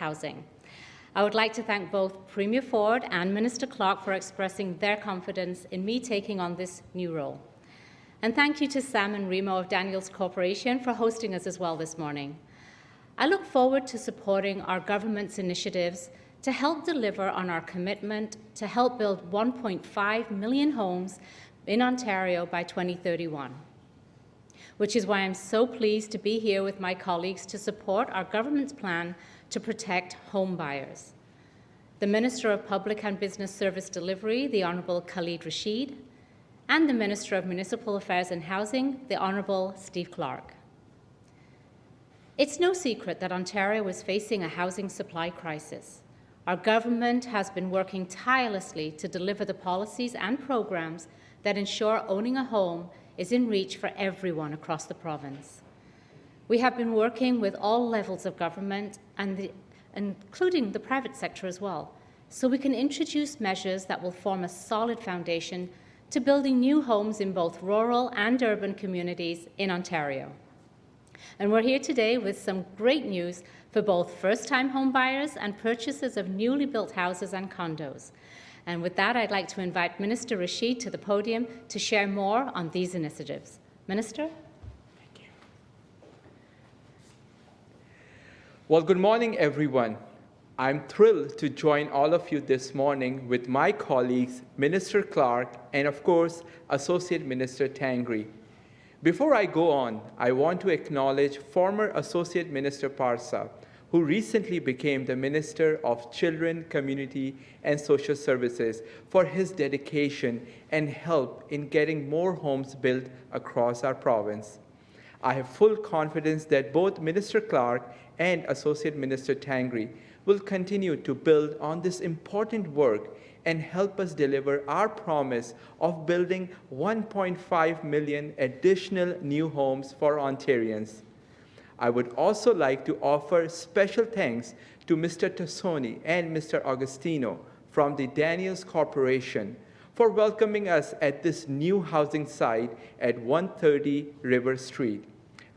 housing. I would like to thank both Premier Ford and Minister Clark for expressing their confidence in me taking on this new role. And thank you to Sam and Remo of Daniels Corporation for hosting us as well this morning. I look forward to supporting our government's initiatives to help deliver on our commitment to help build 1.5 million homes in Ontario by 2031, which is why I'm so pleased to be here with my colleagues to support our government's plan to protect home buyers. The Minister of Public and Business Service Delivery, the Honourable Kaleed Rasheed, and the Minister of Municipal Affairs and Housing, the Honourable Steve Clark. It's no secret that Ontario is facing a housing supply crisis. Our government has been working tirelessly to deliver the policies and programs that ensure owning a home is in reach for everyone across the province. We have been working with all levels of government, including the private sector as well, so we can introduce measures that will form a solid foundation to building new homes in both rural and urban communities in Ontario. And we're here today with some great news for both first-time home buyers and purchasers of newly built houses and condos. And with that, I'd like to invite Minister Rasheed to the podium to share more on these initiatives. Minister? Thank you. Well, good morning, everyone. I'm thrilled to join all of you this morning with my colleagues, Minister Clark, and of course, Associate Minister Tangri. Before I go on, I want to acknowledge former Associate Minister Parsa, who recently became the Minister of Children, Community, and Social Services, for his dedication and help in getting more homes built across our province. I have full confidence that both Minister Clark and Associate Minister Tangri will continue to build on this important work and help us deliver our promise of building 1.5 million additional new homes for Ontarians. I would also like to offer special thanks to Mr. Tassoni and Mr. Agostino from the Daniels Corporation for welcoming us at this new housing site at 130 River Street,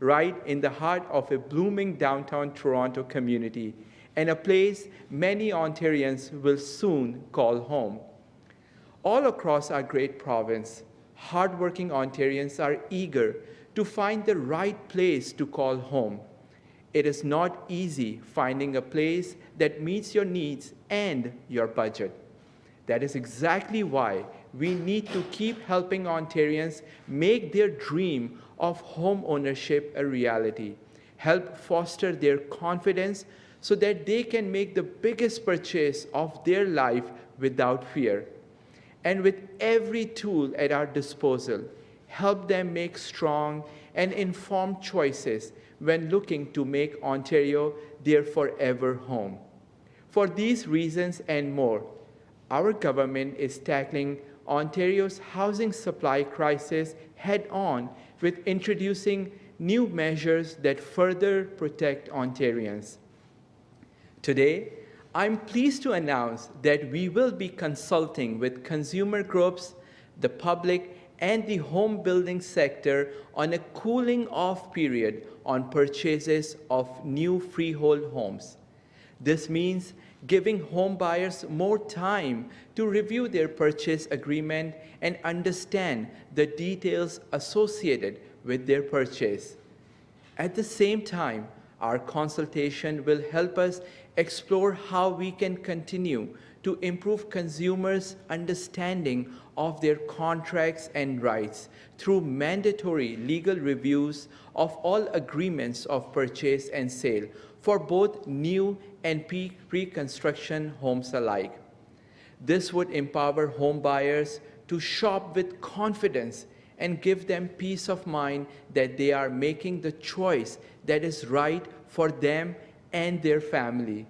right in the heart of a blooming downtown Toronto community, and a place many Ontarians will soon call home. All across our great province, hardworking Ontarians are eager to find the right place to call home. It is not easy finding a place that meets your needs and your budget. That is exactly why we need to keep helping Ontarians make their dream of home ownership a reality, help foster their confidence so that they can make the biggest purchase of their life without fear. And with every tool at our disposal, help them make strong and informed choices when looking to make Ontario their forever home. For these reasons and more, our government is tackling Ontario's housing supply crisis head-on with introducing new measures that further protect Ontarians. Today, I'm pleased to announce that we will be consulting with consumer groups, the public, and the home building sector on a cooling off period on purchases of new freehold homes. This means giving home buyers more time to review their purchase agreement and understand the details associated with their purchase. At the same time, our consultation will help us explore how we can continue to improve consumers' understanding of their contracts and rights through mandatory legal reviews of all agreements of purchase and sale for both new and pre-construction homes alike. This would empower home buyers to shop with confidence and give them peace of mind that they are making the choice that is right for them and their family.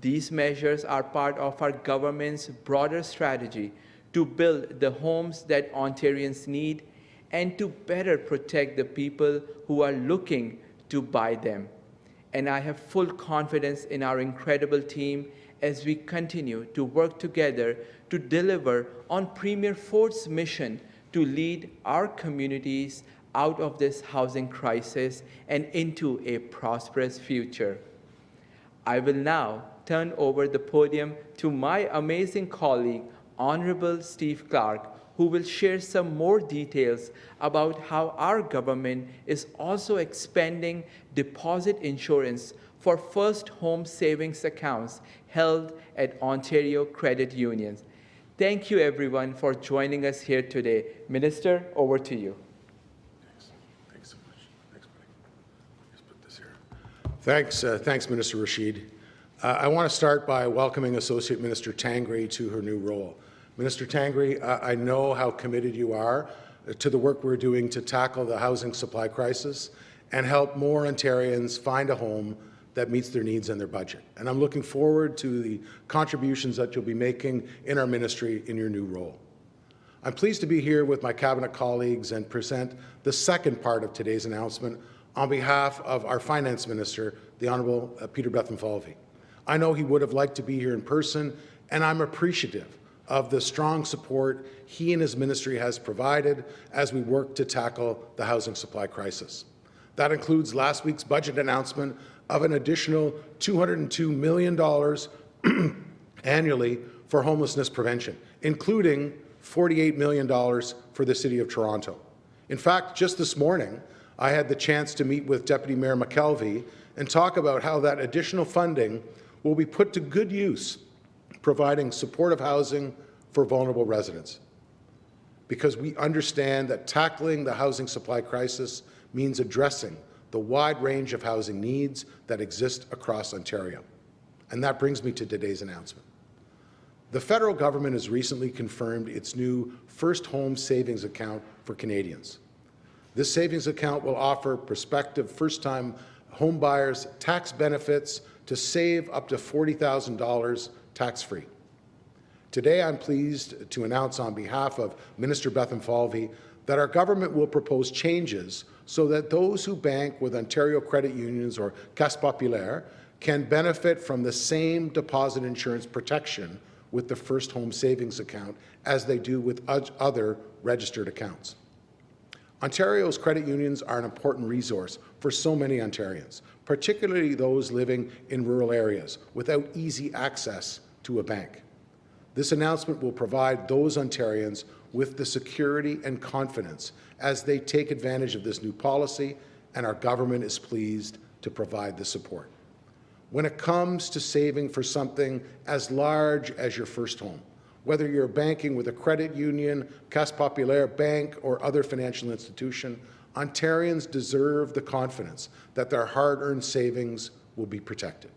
These measures are part of our government's broader strategy to build the homes that Ontarians need and to better protect the people who are looking to buy them. And I have full confidence in our incredible team as we continue to work together to deliver on Premier Ford's mission to lead our communities out of this housing crisis and into a prosperous future. I will now turn over the podium to my amazing colleague, Honorable Steve Clark, who will share some more details about how our government is also expanding deposit insurance for first home savings accounts held at Ontario credit unions. Thank you, everyone, for joining us here today. Minister, over to you. Thanks so much. Thanks, buddy. Just put this here. Thanks, Minister Rasheed. I want to start by welcoming Associate Minister Tangri to her new role. Minister Tangri, I know how committed you are to the work we're doing to tackle the housing supply crisis and help more Ontarians find a home that meets their needs and their budget. And I'm looking forward to the contributions that you'll be making in our ministry in your new role. I'm pleased to be here with my Cabinet colleagues and present the second part of today's announcement on behalf of our Finance Minister, the Honourable Peter Bethlenfalvy. I know he would have liked to be here in person, and I'm appreciative of the strong support he and his ministry has provided as we work to tackle the housing supply crisis. That includes last week's budget announcement of an additional $202 million annually for homelessness prevention, including $48 million for the City of Toronto. In fact, just this morning, I had the chance to meet with Deputy Mayor McKelvey and talk about how that additional funding will be put to good use providing supportive housing for vulnerable residents. Because we understand that tackling the housing supply crisis means addressing the wide range of housing needs that exist across Ontario. And that brings me to today's announcement. The federal government has recently confirmed its new First Home Savings Account for Canadians. This savings account will offer prospective first-time home buyers tax benefits to save up to $40,000 tax-free. Today, I'm pleased to announce on behalf of Minister Bethlenfalvy that our government will propose changes so that those who bank with Ontario credit unions or Caisse Populaire can benefit from the same deposit insurance protection with the First Home Savings Account as they do with other registered accounts. Ontario's credit unions are an important resource for so many Ontarians, particularly those living in rural areas without easy access to a bank. This announcement will provide those Ontarians with the security and confidence as they take advantage of this new policy, and our government is pleased to provide the support. When it comes to saving for something as large as your first home, whether you're banking with a credit union, Caisse Populaire bank, or other financial institution, Ontarians deserve the confidence that their hard-earned savings will be protected.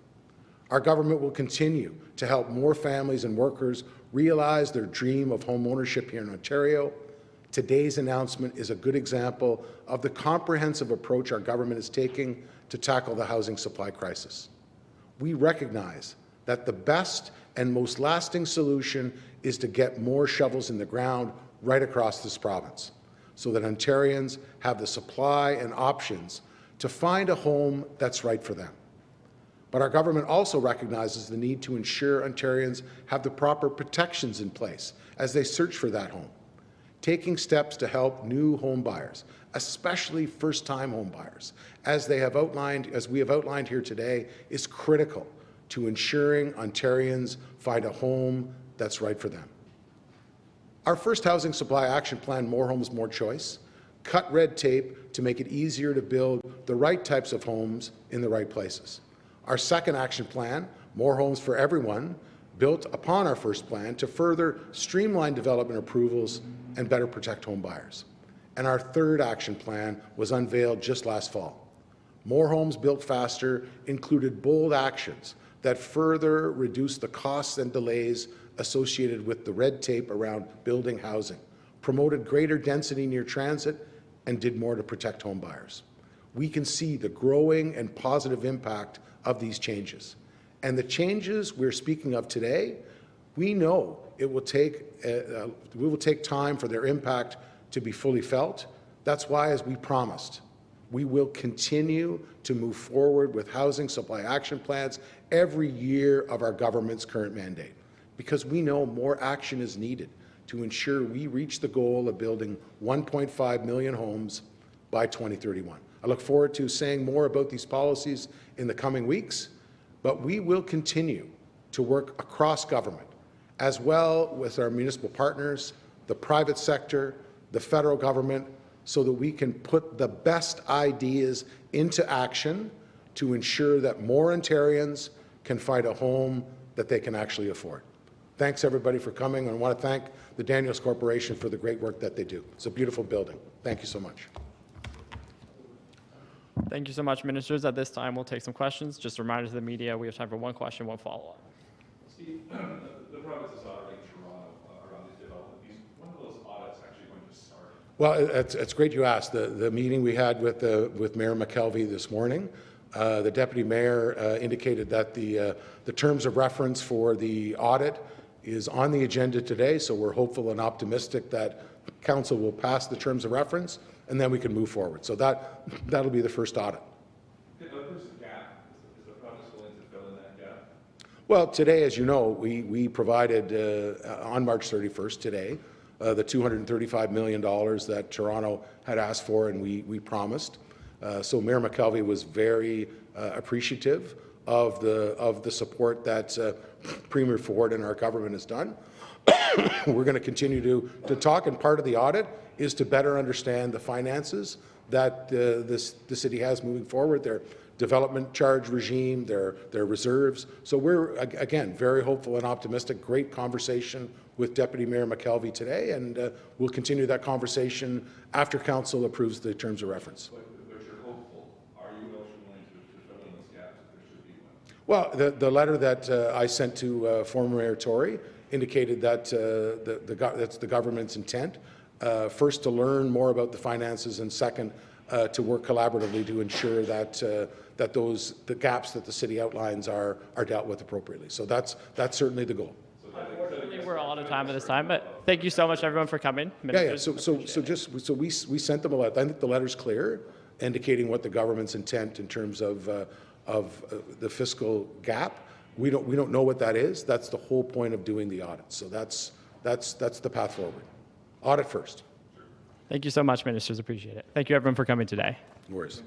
Our government will continue to help more families and workers realize their dream of home ownership here in Ontario. Today's announcement is a good example of the comprehensive approach our government is taking to tackle the housing supply crisis. We recognize that the best and most lasting solution is to get more shovels in the ground right across this province so that Ontarians have the supply and options to find a home that's right for them. But our government also recognizes the need to ensure Ontarians have the proper protections in place as they search for that home. Taking steps to help new home buyers, especially first-time home buyers, as we have outlined here today, is critical to ensuring Ontarians find a home that's right for them. Our first Housing Supply Action Plan, More Homes, More Choice, cut red tape to make it easier to build the right types of homes in the right places. Our second action plan, More Homes for Everyone, built upon our first plan to further streamline development approvals and better protect home buyers. And our third action plan was unveiled just last fall. More Homes Built Faster included bold actions that further reduce the costs and delays associated with the red tape around building housing, promoted greater density near transit, and did more to protect home buyers. We can see the growing and positive impact of these changes. And the changes we're speaking of today, we know we will take time for their impact to be fully felt. That's why, as we promised, we will continue to move forward with housing supply action plans every year of our government's current mandate, because we know more action is needed to ensure we reach the goal of building 1.5 million homes by 2031. I look forward to saying more about these policies in the coming weeks, but we will continue to work across government, as well with our municipal partners, the private sector, the federal government, so that we can put the best ideas into action to ensure that more Ontarians can find a home that they can actually afford. Thanks everybody for coming, and I want to thank the Daniels Corporation for the great work that they do. It's a beautiful building. Thank you so much. Thank you so much, ministers. At this time, we'll take some questions. Just a reminder to the media, we have time for one question, one follow-up. Steve, the province is auditing Toronto around these developments. When are those audits actually going to start? Well, it's great you asked. The meeting we had with Mayor McKelvey this morning, the deputy mayor indicated that the terms of reference for the audit is on the agenda today, so we're hopeful and optimistic that council will pass the terms of reference, and then we can move forward. So that'll be the first audit. There's a gap. Is the province willing to fill in that gap? Well, today, as you know, we provided on March 31st today the $235 million that Toronto had asked for and we promised. So Mayor McKelvey was very appreciative of the support that Premier Ford and our government has done. We're going to continue to talk, and part of the audit is to better understand the finances that the city has moving forward, their development charge regime, their reserves. So we're, again, very hopeful and optimistic. Great conversation with Deputy Mayor McKelvey today, and we'll continue that conversation after Council approves the terms of reference. But you're hopeful. Are you also willing to fill in those gaps if there should be one? Well, the letter that I sent to former Mayor Tory indicated that that's the government's intent. First, to learn more about the finances, and second, to work collaboratively to ensure that the gaps that the city outlines are dealt with appropriately. So that's certainly the goal. Unfortunately, we're all out of time at this time, but thank you so much, everyone, for coming. Yeah. So we sent them a letter. I think the letter's clear, indicating what the government's intent in terms of the fiscal gap. We don't know what that is. That's the whole point of doing the audit. So that's the path forward. Audit first. Thank you so much, ministers. Appreciate it. Thank you, everyone, for coming today. No worries.